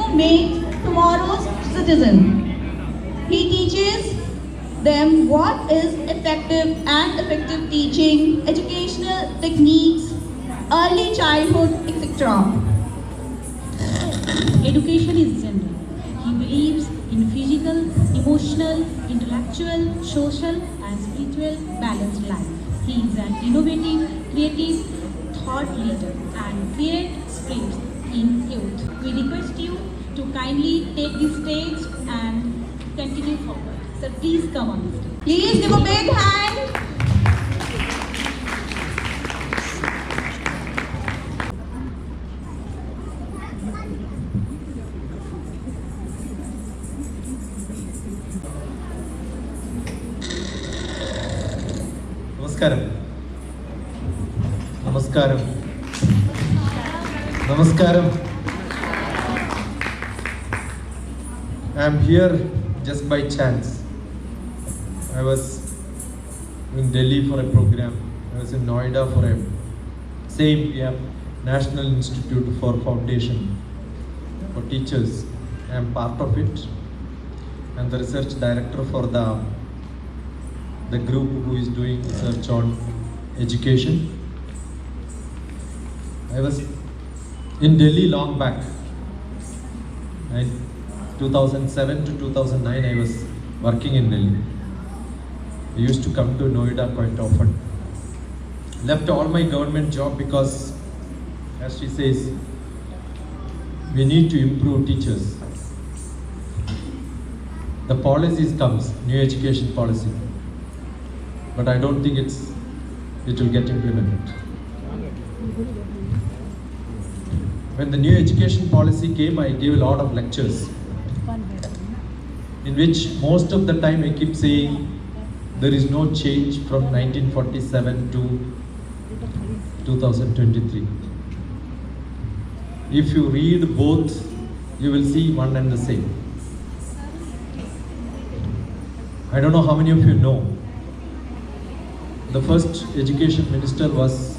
to make tomorrow's citizen. He teaches them what is effective teaching, educational techniques, early childhood, etc. Education is general. He believes in physical, emotional, intellectual, social and spiritual balanced life. He is an innovative, creative thought leader and create spirits in youth. We request you to kindly take the stage and continue forward. So please come on the stage. Please give a big hand. Namaskaram. Namaskaram. Namaskaram. I am here just by chance. I was in Delhi for a program. I was in Noida for a National Institute for Foundation for Teachers. I am part of it. I am the research director for the group who is doing research on education. I was in Delhi long back. 2007 to 2009 I was working in Delhi. I used to come to Noida quite often. Left all my government job because, as she says, we need to improve teachers. The policies comes, new education policy. But I don't think it will get implemented. When the new education policy came, I gave a lot of lectures in which most of the time I keep saying there is no change from 1947 to 2023. If you read both, you will see one and the same. I don't know how many of you know. The first education minister was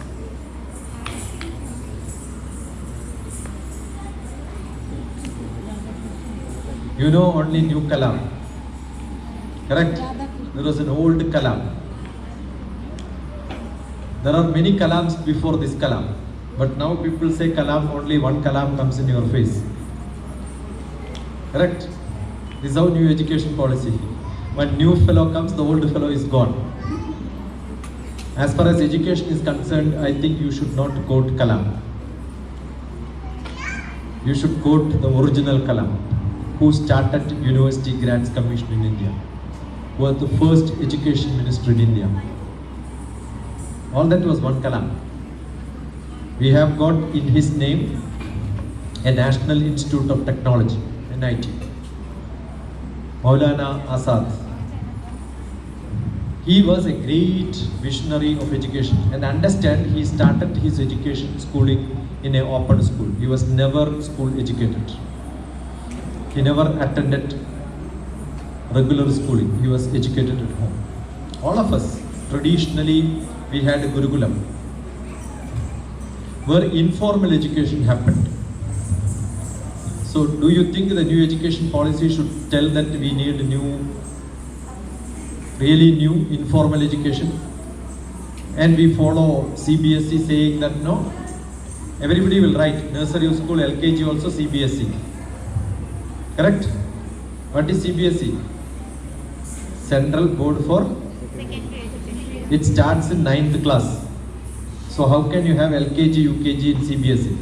only New Kalam, correct? There was an old Kalam. There are many Kalams before this Kalam, but now people say Kalam, only one Kalam comes in your face, correct? This is how new education policy. When new fellow comes, the old fellow is gone. As far as education is concerned, I think you should not quote Kalam. You should quote the original Kalam, who started University Grants Commission in India, who was the first education minister in India. All that was one Kalam. We have got in his name a National Institute of Technology, NIT. Maulana Azad. He was a great visionary of education, and understand he started his education schooling in an open school. He was never school educated. He never attended regular schooling. He was educated at home. All of us, traditionally, we had a Gurukulam, where informal education happened. So do you think the new education policy should tell that we need really new informal education? And we follow CBSE saying that no, everybody will write nursery school, LKG also CBSE. Correct? What is CBSE? Central Board for Secondary Education. It starts in 9th class. So how can you have LKG, UKG in CBSE?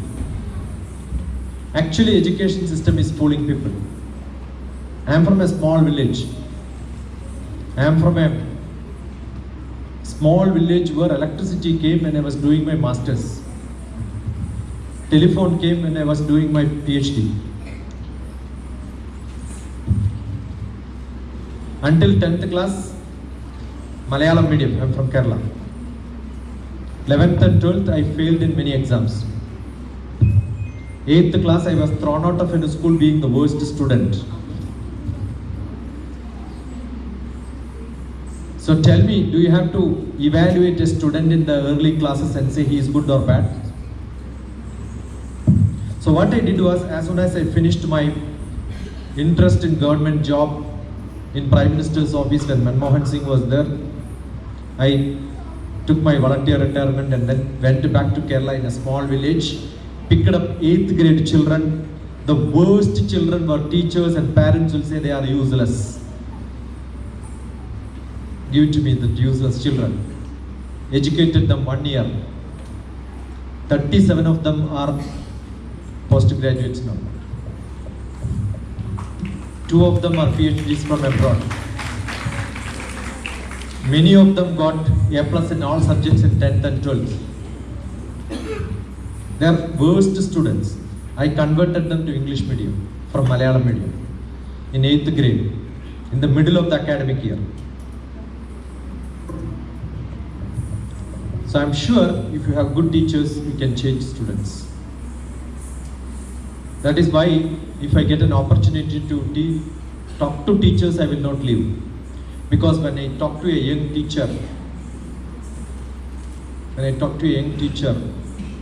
Actually, education system is fooling people. I am from a small village. I am from a small village where electricity came when I was doing my masters. Telephone came when I was doing my PhD. Until 10th class, Malayalam medium. I am from Kerala. 11th and 12th, I failed in many exams. 8th class, I was thrown out of a school being the worst student. So tell me, do you have to evaluate a student in the early classes and say he is good or bad? So what I did was, as soon as I finished my interest in government job in Prime Minister's office when Manmohan Singh was there, I took my volunteer retirement and then went back to Kerala in a small village, picked up 8th grade children. The worst children were teachers and parents will say they are useless. Give it to me, the useless children. Educated them 1 year. 37 of them are postgraduates now. 2 of them are PhDs from abroad. Many of them got A+ in all subjects in 10th and 12th. They are worst students. I converted them to English medium from Malayalam medium in 8th grade, in the middle of the academic year. So I'm sure if you have good teachers, you can change students. That is why if I get an opportunity to talk to teachers, I will not leave. Because when I talk to a young teacher,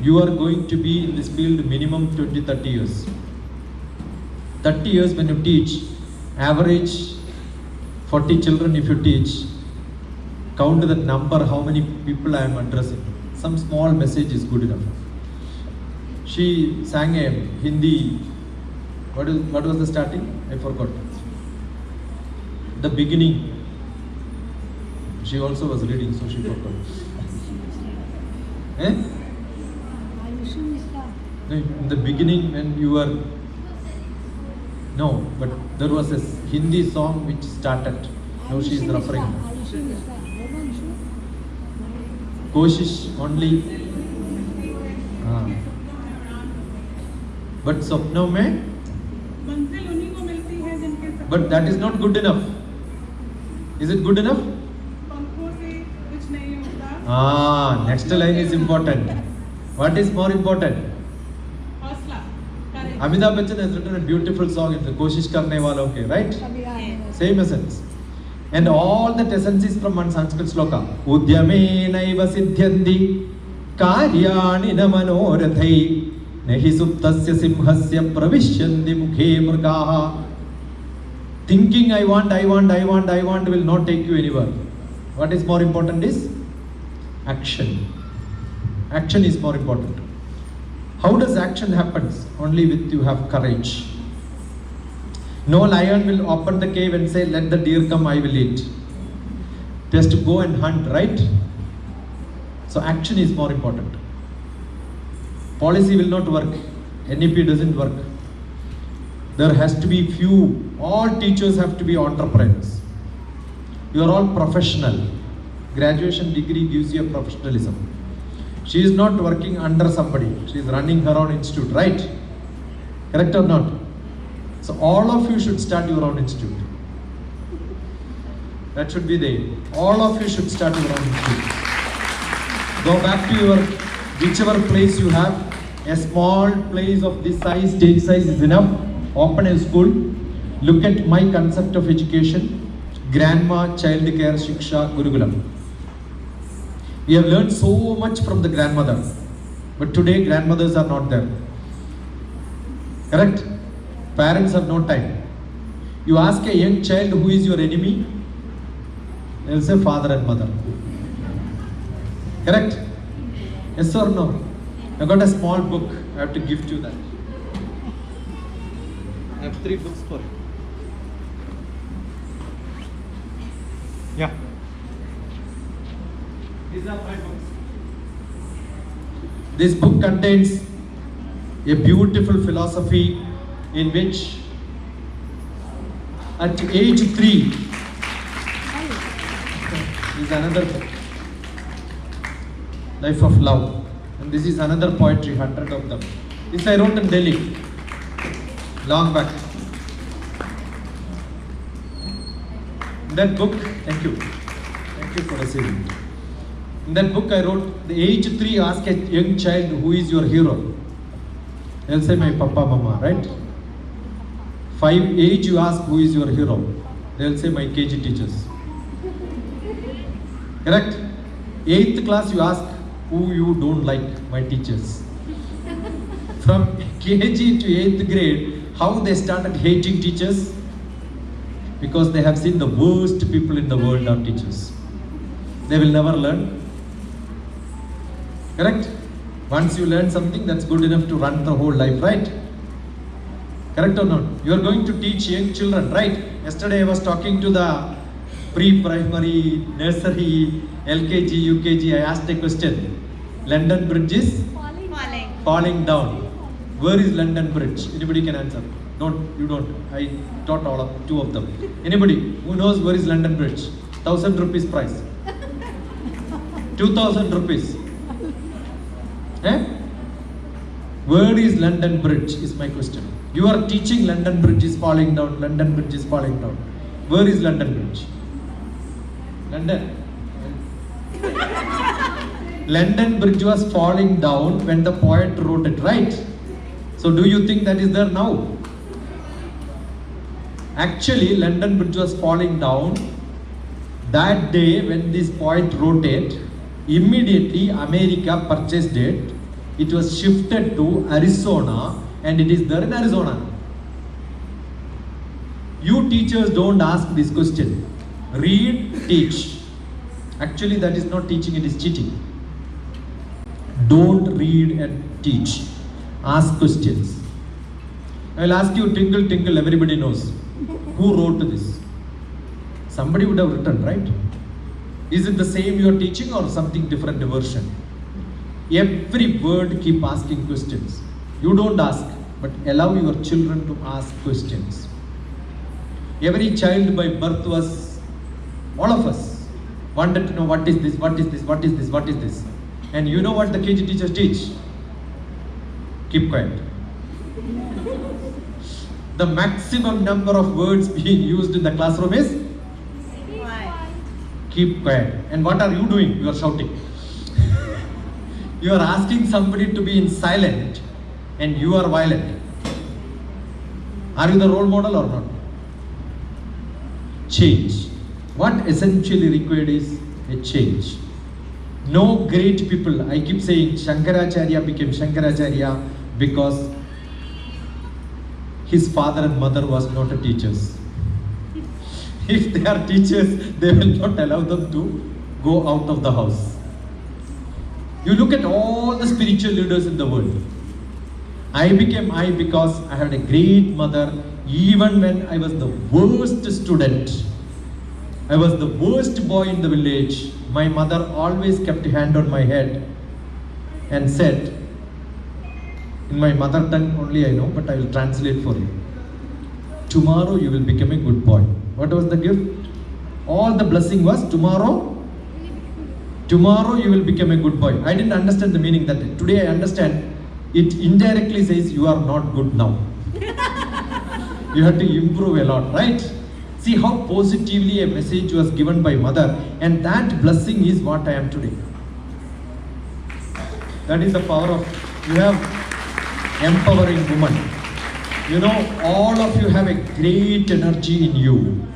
you are going to be in this field minimum 20-30 years. 30 years when you teach, average 40 children if you teach, count that number, how many people I am addressing. Some small message is good enough. She sang a Hindi, what was the starting? I forgot. The beginning, she also was reading, so she forgot. In the beginning when you were, no, but there was a Hindi song which started. Now she is referring. Koshish only. But Sapno mein? But that is not good enough. Is it good enough? Next line is important. What is more important? Amitabh Bachchan has written a beautiful song in the Koshish Karne Walon Ke, right? Same essence. And all that essence is from one Sanskrit sloka. Udyame naiva siddhyandi karyani namanorathai nahi suptasya simhasya pravishyanti mukhe murgaha. Thinking I want will not take you anywhere. What is more important is action. Action is more important. How does action happen? Only with you have courage. No lion will open the cave and say, let the deer come, I will eat. He has to go and hunt, right? So action is more important. Policy will not work. NEP doesn't work. There has to be few. All teachers have to be entrepreneurs. You are all professional. Graduation degree gives you a professionalism. She is not working under somebody. She is running her own institute, right? Correct or not? So all of you should start your own institute. That should be the aim. All of you should start your own institute. Go back to your whichever place you have. A small place of this size, stage size is enough. Open a school. Look at my concept of education. Grandma, child care, Shiksha, Gurukulam. We have learned so much from the grandmother. But today grandmothers are not there. Correct? Parents have no time. You ask a young child who is your enemy, they will say father and mother. Correct? Yes or no? I got a small book. I have to gift you that. I have 3 books for you. Yeah. These are my books. This book contains a beautiful philosophy in which at age 3 is another book, Life of Love, and this is another poetry, 100 of them. This I wrote in Delhi, long back. That book, thank you for receiving. In that book I wrote, the age 3, ask a young child who is your hero. They'll say my papa, mama, right? 5 age you ask who is your hero. They'll say my KG teachers. Correct? 8th class you ask who you don't like, my teachers. From KG to 8th grade, how they started hating teachers? Because they have seen the worst people in the world are teachers. They will never learn. Correct? Once you learn something, that's good enough to run the whole life, right? Correct or not? You are going to teach young children, right? Yesterday I was talking to the pre-primary, nursery, LKG, UKG. I asked a question. London Bridge is falling down. Where is London Bridge? Anybody can answer? You don't. I taught two of them. Anybody who knows where is London Bridge? 1,000 rupees price. 2,000 rupees. Eh? Where is London Bridge is my question. You are teaching London Bridge is falling down. London Bridge is falling down. Where is London Bridge? London. London Bridge was falling down when the poet wrote it, right? So do you think that is there now? Actually, London Bridge was falling down that day when this poet wrote it. Immediately America purchased it. It was shifted to Arizona and it is there in Arizona. You teachers don't ask this question. Read, teach. Actually, that is not teaching, it is cheating. Don't read and teach. Ask questions. I will ask you, Tinkle Tinkle, everybody knows. Who wrote this? Somebody would have written, right? Is it the same you are teaching or something different version? Every word keep asking questions. You don't ask, but allow your children to ask questions. Every child by birth was, all of us, wanted to know what is this, what is this, what is this, what is this. And you know what the KG teachers teach? Keep quiet. The maximum number of words being used in the classroom is? Keep quiet. And what are you doing? You are shouting. You are asking somebody to be in silent and you are violent. Are you the role model or not? Change. What essentially required is a change. No great people. I keep saying Shankaracharya became Shankaracharya because his father and mother was not a teachers. If they are teachers, they will not allow them to go out of the house. You look at all the spiritual leaders in the world. I became I because I had a great mother. Even when I was the worst student, I was the worst boy in the village, my mother always kept a hand on my head and said, in my mother tongue only I know, but I will translate for you. Tomorrow you will become a good boy. What was the gift? All the blessing was tomorrow you will become a good boy. I didn't understand the meaning that day. Today I understand. It indirectly says you are not good now. You have to improve a lot, right? See how positively a message was given by mother, and that blessing is what I am today. That is the power of, you have empowering woman. You know, all of you have a great energy in you,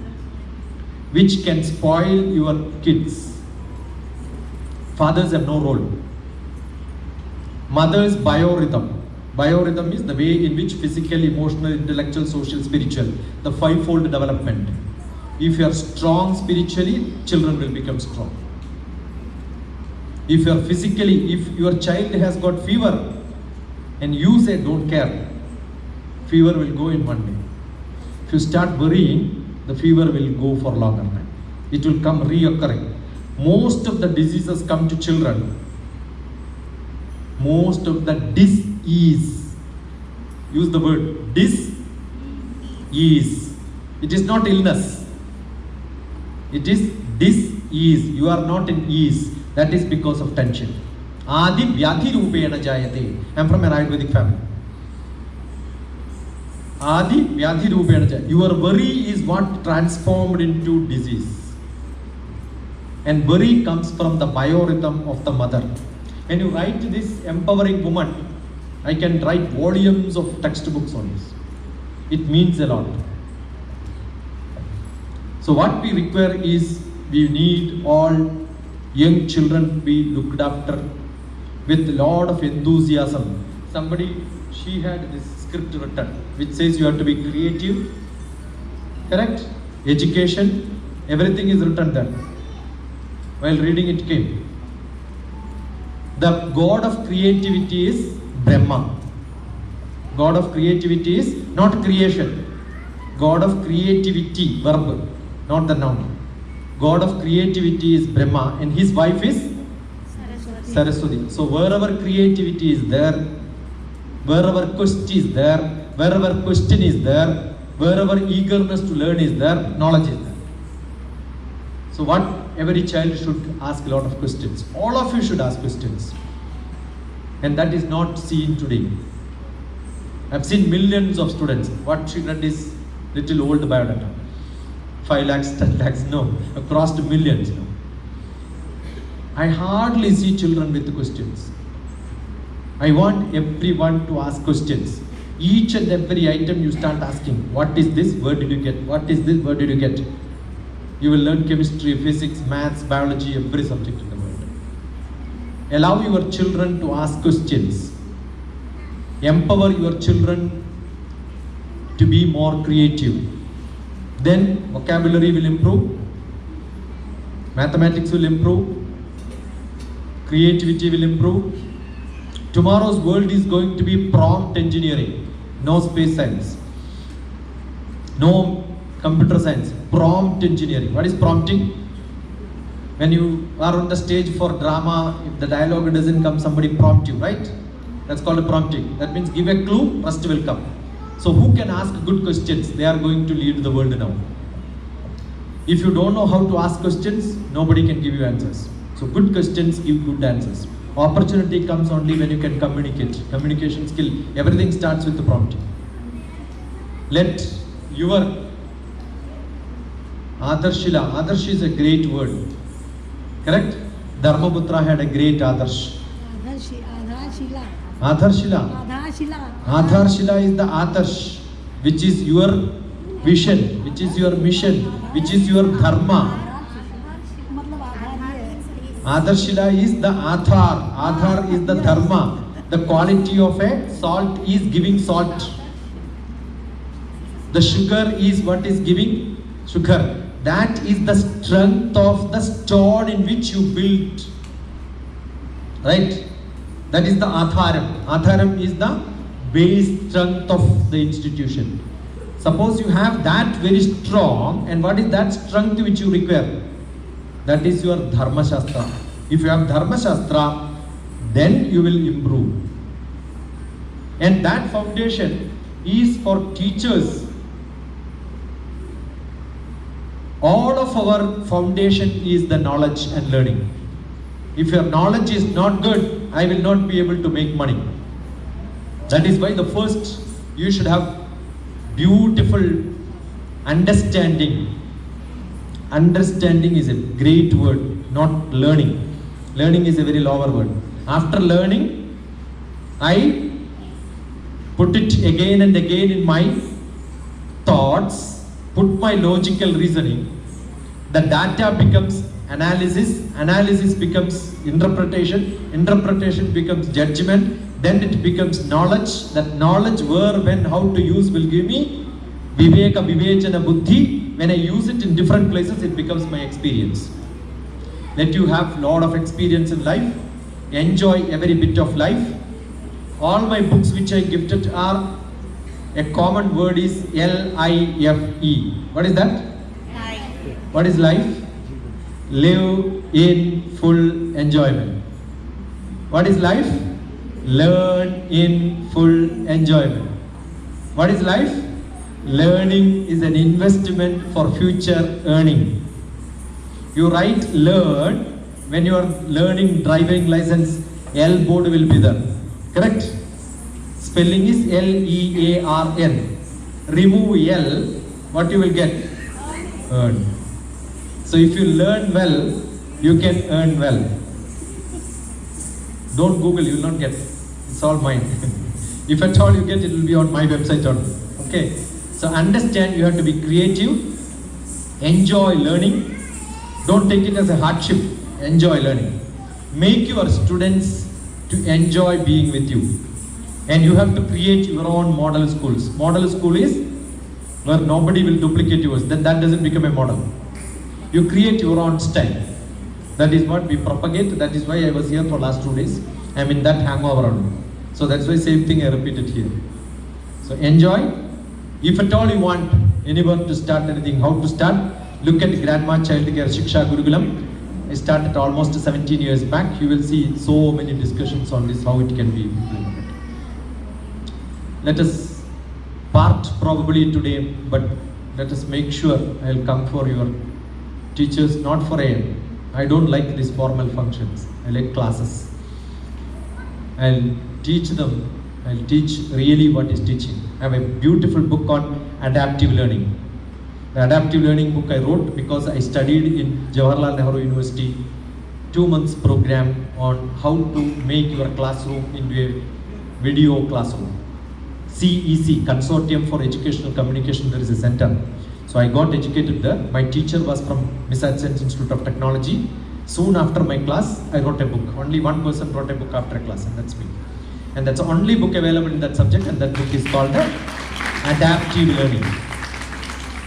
which can spoil your kids. Fathers have no role. Mother's biorhythm. Biorhythm is the way in which physical, emotional, intellectual, social, spiritual, the fivefold development. If you are strong spiritually, children will become strong. If you are physically, if your child has got fever and you say don't care, fever will go in one day. If you start worrying, the fever will go for longer time. It will come reoccurring. Most of the diseases come to children. Most of the dis-ease. Use the word dis-ease. It is not illness. It is dis-ease. You are not in ease. That is because of tension. Adi vyadhi rupena jayate. I am from an Ayurvedic family. Adi vyadhi rupena jayate. Your worry is what transformed into disease. And worry comes from the biorhythm of the mother. When you write this empowering woman, I can write volumes of textbooks on this. It means a lot. So what we require is, we need all young children to be looked after with a lot of enthusiasm. Somebody she had this script written which says you have to be creative, correct? Education, everything is written there. While reading it came. The God of creativity is Brahma. God of creativity is not creation. God of creativity, verb, not the noun. God of creativity is Brahma and his wife is Saraswati. So wherever creativity is there, wherever quest is there, wherever question is there, wherever eagerness to learn is there, knowledge is there. So what every child should ask a lot of questions. All of you should ask questions. And that is not seen today. I've seen millions of students. What she read is little old biodata. 5 lakhs, 10 lakhs, no. I've crossed millions. No. I hardly see children with questions. I want everyone to ask questions. Each and every item you start asking, what is this? Where did you get? What is this? Where did you get? You will learn chemistry, physics, maths, biology, every subject in the world. Allow your children to ask questions. Empower your children to be more creative. Then vocabulary will improve, mathematics will improve, creativity will improve. Tomorrow's world is going to be prompt engineering, no space science, no computer science, prompt engineering. What is prompting? When you are on the stage for drama, if the dialogue doesn't come, somebody prompt you, right? That's called a prompting. That means give a clue, rest will come. So who can ask good questions? They are going to lead the world now. If you don't know how to ask questions, nobody can give you answers. So good questions give good answers. Opportunity comes only when you can communicate. Communication skill, everything starts with the prompting. Let your Adharshila, Adarsh is a great word. Correct? Dharmaputra had a great Adarsh. Adharshila. Adharshila is the Adarsh, which is your vision, which is your mission, which is your dharma. Adharshila is the Adhar. Adhar is the dharma. The quality of a salt is giving salt. The sugar is what is giving sugar. That is the strength of the stone in which you built. Right? That is the Adharam. Adharam is the base strength of the institution. Suppose you have that very strong, and what is that strength which you require? That is your Dharma Shastra. If you have Dharma Shastra, then you will improve. And that foundation is for teachers. All of our foundation is the knowledge and learning. If your knowledge is not good, I will not be able to make money. That is why the first, you should have beautiful understanding. Understanding is a great word, not learning. Learning is a very lower word. After learning, I put it again and again in my thoughts, put my logical reasoning. The data becomes analysis, analysis becomes interpretation, interpretation becomes judgment, then it becomes knowledge. That knowledge, where, when, how to use will give me viveka, vivechana, buddhi. When I use it in different places, it becomes my experience. Let you have lot of experience in life. Enjoy every bit of life. All my books which I gifted are, a common word is L-I-F-E. What is that? Life. What is life? Live in full enjoyment. What is life? Learn in full enjoyment. What is life? Learning is an investment for future earning. You write learn, when you are learning driving license, L board will be there. Correct? Spelling is L-E-A-R-N. Remove L, what you will get? Earn. So if you learn well, you can earn well. Don't Google, you will not get. It's all mine. If at all you get, it will be on my website only. Okay. So understand, you have to be creative. Enjoy learning. Don't take it as a hardship. Enjoy learning. Make your students to enjoy being with you. And you have to create your own model schools. Model school is where nobody will duplicate yours. Then that doesn't become a model. You create your own style. That is what we propagate. That is why I was here for last 2 days. I'm in that hangover only. So that's why same thing I repeated here. So enjoy. If at all you want anyone to start anything, how to start, look at Grandma Child Care Shiksha Gurukulam. I started almost 17 years back. You will see so many discussions on this, how it can be implemented. Let us part probably today, but let us make sure I'll come for your teachers, not for I don't like these formal functions. I like classes. I'll teach them. I'll teach really what is teaching. I have a beautiful book on adaptive learning. The adaptive learning book I wrote because I studied in Jawaharlal Nehru University 2 months program on how to make your classroom into a video classroom. CEC, Consortium for Educational Communication, there is a center. So I got educated there. My teacher was from Massachusetts Institute of Technology. Soon after my class, I wrote a book. Only one person wrote a book after a class, and that's me. And that's the only book available in that subject, and that book is called Adaptive Learning.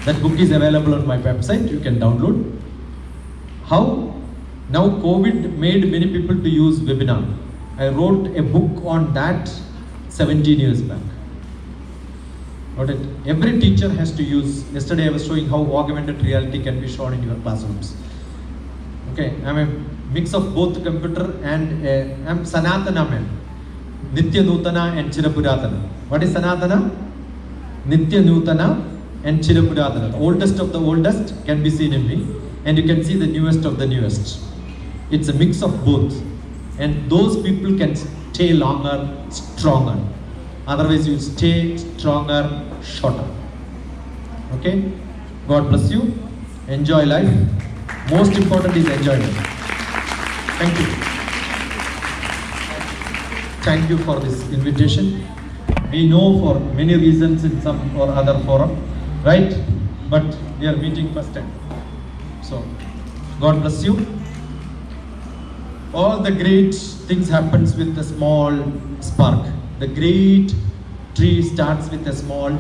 That book is available on my website. You can download. How? Now COVID made many people to use webinar. I wrote a book on that 17 years back. Got it? Every teacher has to use. Yesterday I was showing how augmented reality can be shown in your classrooms. Okay, I'm a mix of both computer and I'm Sanatana man. Nitya Nutana and Chirapuratana. What is Sanatana? Nitya Nutana and Chirapuratana. The oldest of the oldest can be seen in me, and you can see the newest of the newest. It's a mix of both, and those people can stay longer, stronger. Otherwise you stay stronger, shorter. Okay? God bless you. Enjoy life. Most important is enjoy life. Thank you. Thank you for this invitation. We know for many reasons in some or other forum, right? But we are meeting first time. So, God bless you. All the great things happens with a small spark. The great tree starts with a small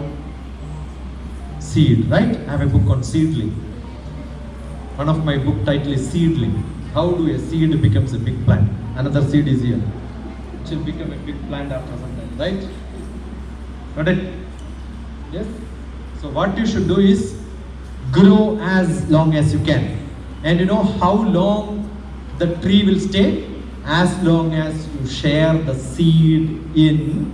seed, right? I have a book on seedling. One of my book title is Seedling. How do a seed becomes a big plant? Another seed is here. It will become a big plant after some time, right? Got it? Yes? So what you should do is grow as long as you can. And you know how long the tree will stay? As long as you share the seed in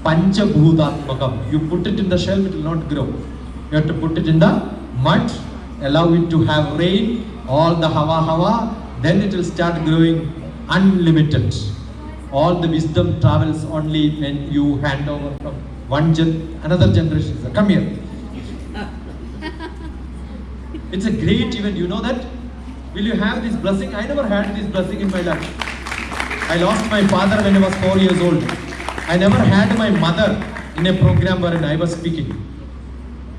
Panchabhutatmakam. You put it in the shell, it will not grow. You have to put it in the mud, allow it to have rain, all the hawa, then it will start growing unlimited. All the wisdom travels only when you hand over from another generation. Come here. It's a great event, you know that? Will you have this blessing? I never had this blessing in my life. I lost my father when I was 4 years old. I never had my mother in a program wherein I was speaking.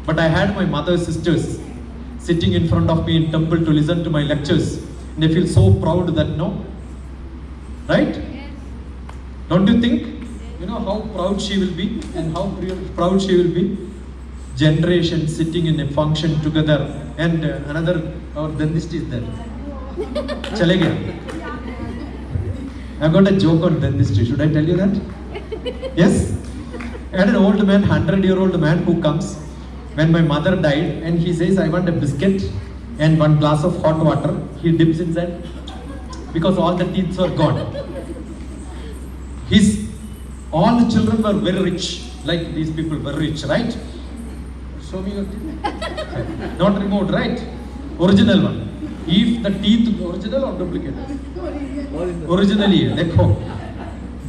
But I had my mother's sisters sitting in front of me in temple to listen to my lectures. And I feel so proud that, no? Right? Yes. Don't you think? You know how proud she will be and how proud she will be? Generation sitting in a function together, and another, our dentist is there. Chale gaya. I've got a joke on dentistry. Should I tell you that? Yes? I had an old man, 100-year-old man who comes when my mother died, and he says, I want a biscuit and 1 glass of hot water. He dips inside because all the teeth were gone. All the children were very rich, like these people were rich, right? Show me your teeth. Not removed, right? Original one. If the teeth original or duplicate? Originally, dekho.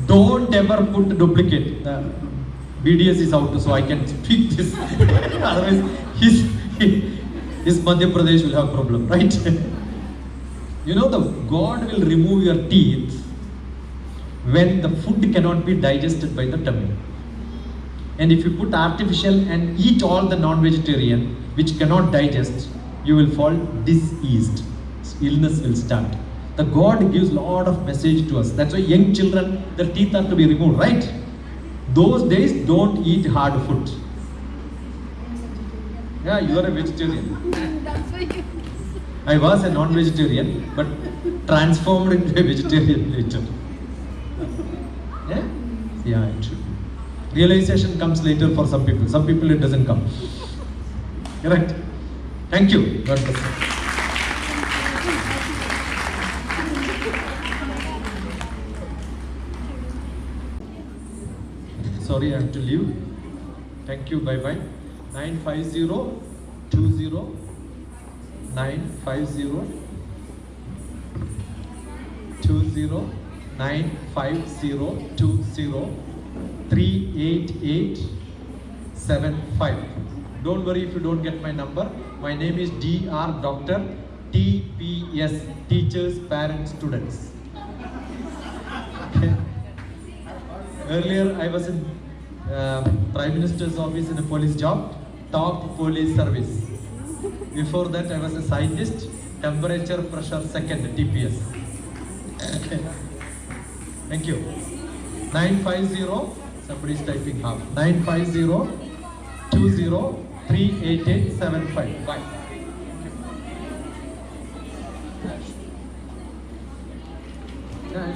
Don't ever put duplicate. The BDS is out, so I can speak this. Otherwise, his Madhya Pradesh will have problem, right? You know, the God will remove your teeth when the food cannot be digested by the tummy. And if you put artificial and eat all the non-vegetarian which cannot digest, you will fall diseased. Illness will start. The God gives a lot of message to us. That's why young children, their teeth are to be removed, right? Those days, don't eat hard food. Yeah, you are a vegetarian. That's why you. I was a non-vegetarian, but transformed into a vegetarian later. Yeah? Yeah, it should be. Realization comes later for some people. Some people it doesn't come. Correct? Thank you. God bless you. Sorry, I have to leave. Thank you. Bye bye. 95020 950 20 950 20 38875. Don't worry if you don't get my number. My name is DrTPS, Teachers, Parents, Students. Okay. Earlier I was in Prime Minister's office in a police job, top police service. Before that I was a scientist, temperature pressure second, TPS. Okay. Thank you. 950, somebody is typing half. 950 20 38875. Bye. Yeah,